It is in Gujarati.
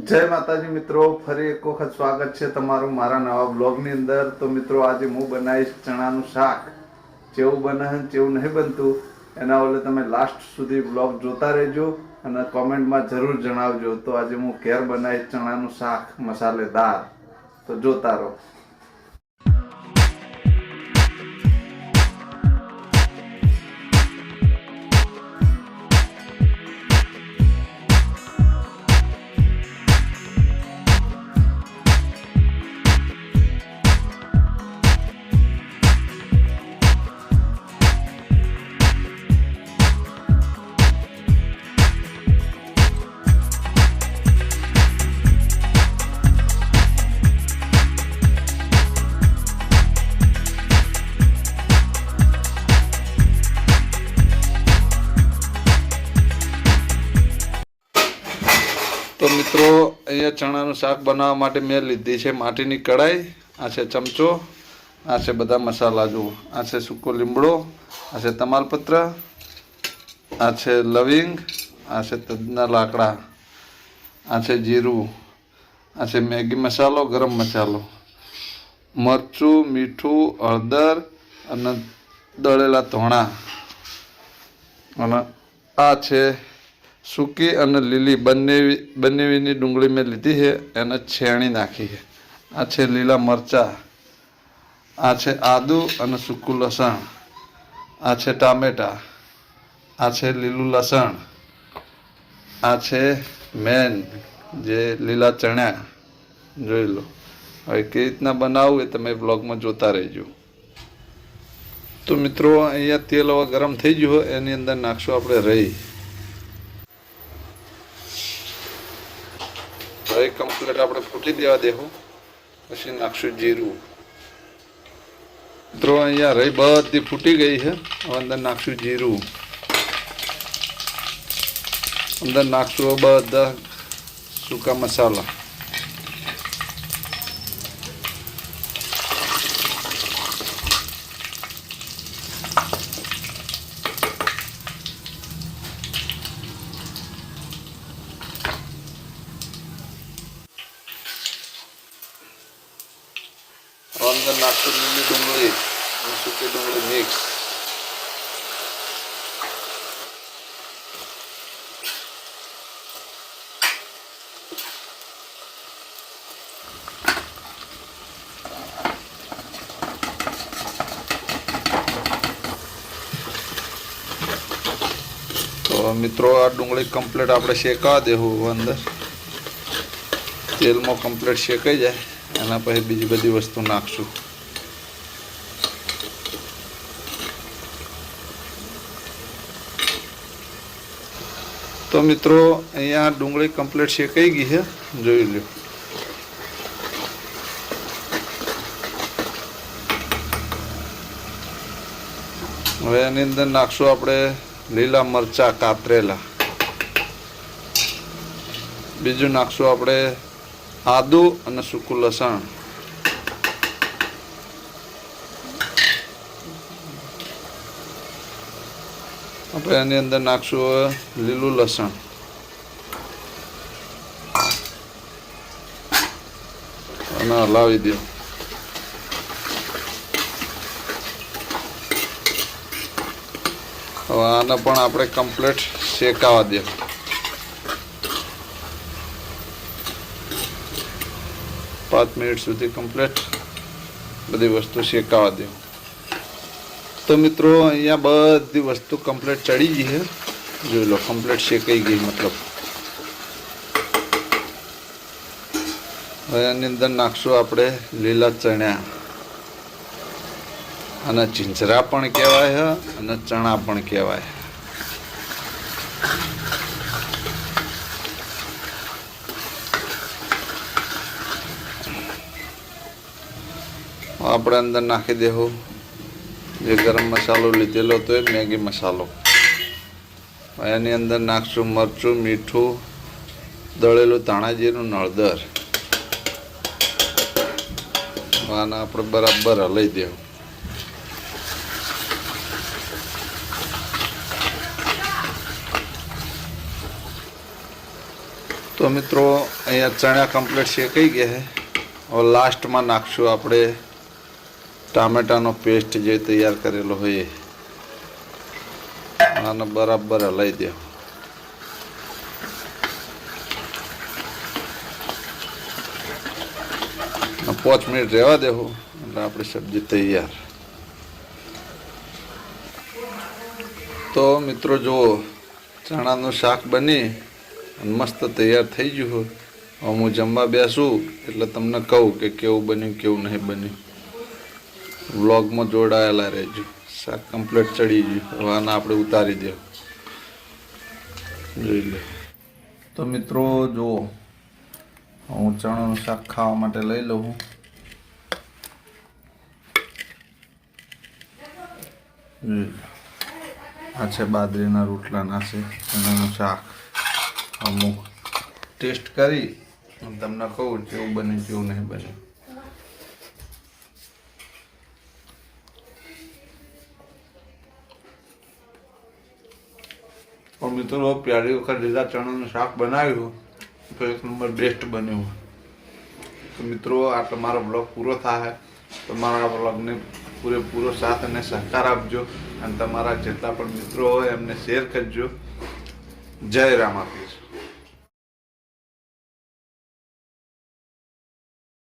જય માતાજી મિત્રો, ફરી એક વખત સ્વાગત છે તમારું મારા નવા બ્લોગની અંદર. તો મિત્રો આજે હું બનાવીશ ચણાનું શાક. જેવું બને જેવું નહીં બનતું એના વડે તમે લાસ્ટ સુધી બ્લોગ જોતા રહેજો અને કોમેન્ટમાં જરૂર જણાવજો. તો આજે હું ઘેર બનાવીશ ચણાનું શાક મસાલેદાર, તો જોતા રહો. તો મિત્રો અહીંયા ચણાનું શાક બનાવવા માટે મેં લીધી છે માટીની કઢાઈ. આ છે ચમચો, આ છે બધા મસાલા. જુઓ, આ છે સૂકો લીમડો, આ છે તમાલપત્ર, આ છે લવિંગ, આ છે તજના લાકડા, આ છે જીરું, આ છે મેગી મસાલો, ગરમ મસાલો, મરચું, મીઠું, હળદર અને દળેલા ધોણા. અને આ છે સૂકી અને લીલી બંનેની ડુંગળી મેં લીધી છે, એને છેણી નાખી છે. આ છે લીલા મરચાં, આ છે આદુ અને સૂકું લસણ, આ છે ટામેટા, આ છે લીલું લસણ, આ છે મેન જે લીલા ચણા. જોઈ લો. હવે કેવી રીતના બનાવવું એ તમે બ્લોગમાં જોતા રહેજો. તો મિત્રો અહીંયા તેલ હવે ગરમ થઈ ગયું હોય એની અંદર નાખશું આપણે રહી. રહી કમ્પ્લીટ આપણે ફૂટી દેવા દેવું, પછી નાખશું જીરું. મિત્રો અહીંયા રહી બધી ફૂટી ગઈ છે. હવે અંદર નાખશું જીરું. અંદર નાખશું બધા સૂકા મસાલા. અંદર નાખશું લીલી ડુંગળી અને સૂકી ડુંગળી મિક્સ. તો મિત્રો આ ડુંગળી કમ્પ્લીટ આપણે શેકાવા દેવું. અંદર તેલમાં કમ્પ્લીટ શેકાઈ જાય એના પછી બીજી બધી વસ્તુ નાખશું. તો મિત્રો અહીંયા ડુંગળી કમ્પ્લીટ શેકાઈ ગઈ છે, જોઈ લો. હવે એની અંદર નાખશું આપણે લીલા મરચાં કાતરેલા. બીજું નાખશું આપણે આદુ અને સૂકું લસણ. આપણે એની અંદર નાખશું લીલું લસણ. અને હલાવી દો. હવે આને પણ આપણે કમ્પ્લીટ શેકાવા દે. 5 મિનિટ સુધી કમ્પ્લીટ બધી વસ્તુ શેકાવા દો. તો મિત્રો અહીંયા બધી વસ્તુ કમ્પ્લીટ ચડી ગઈ છે, જોઈ લો. કમ્પ્લીટ શેકાઈ ગઈ મતલબ. હવે એની અંદર નાખશું આપણે લીલા ચણા. અને ચીંચરા પણ કહેવાય છે અને ચણા પણ કહેવાય. આપણે અંદર નાખી દેવું જે ગરમ મસાલો લીધેલો તો એ મેગી મસાલો. એની અંદર નાખશું મરચું, મીઠું, દળેલું ધાણા જીરું, હળદર. આને આપણે બરાબર હલાવી દેવું. તો મિત્રો અહીંયા ચણા કમ્પ્લીટ શેકાઈ ગયા છે. હવે લાસ્ટમાં નાખશું આપણે ટામેટાનો પેસ્ટ જે તૈયાર કરેલો હોય એ. આને બરાબર હલાવી દો. 5 મિનિટ રહેવા દેવું એટલે આપણી સબ્જી તૈયાર. તો મિત્રો જુઓ, ચણાનું શાક બની અને મસ્ત તૈયાર થઈ ગયું હોય. હવે હું જમવા બેસું એટલે તમને કહું કે કેવું બન્યું કેવું નહીં બન્યું. વ્લોગમાં જોડાયેલા રહેજો. શાક કમ્પ્લીટ ચડી ગયું. હવે આને આપણે ઉતારી દો. જોઈ લે. તો મિત્રો જુઓ, હું ચણાનું શાક ખાવા માટે લઈ લઉં. આ છે બાજરીના રોટલાના છે ચણાનું શાક. અમુક ટેસ્ટ કરી તમને કહું કેવું બન્યું કેવું નહીં બન્યું. પણ મિત્રો પહેલી વખત લીલા ચણાનું શાક બનાવ્યું તો 1 નંબર બેસ્ટ બન્યું. તો મિત્રો આ તમારો બ્લોગ પૂરો થાય તો મારા બ્લોગને પૂરેપૂરો સાથ અને સહકાર આપજો અને તમારા જેટલા પણ મિત્રો હોય એમને શેર કરજો. જય રામાપીર.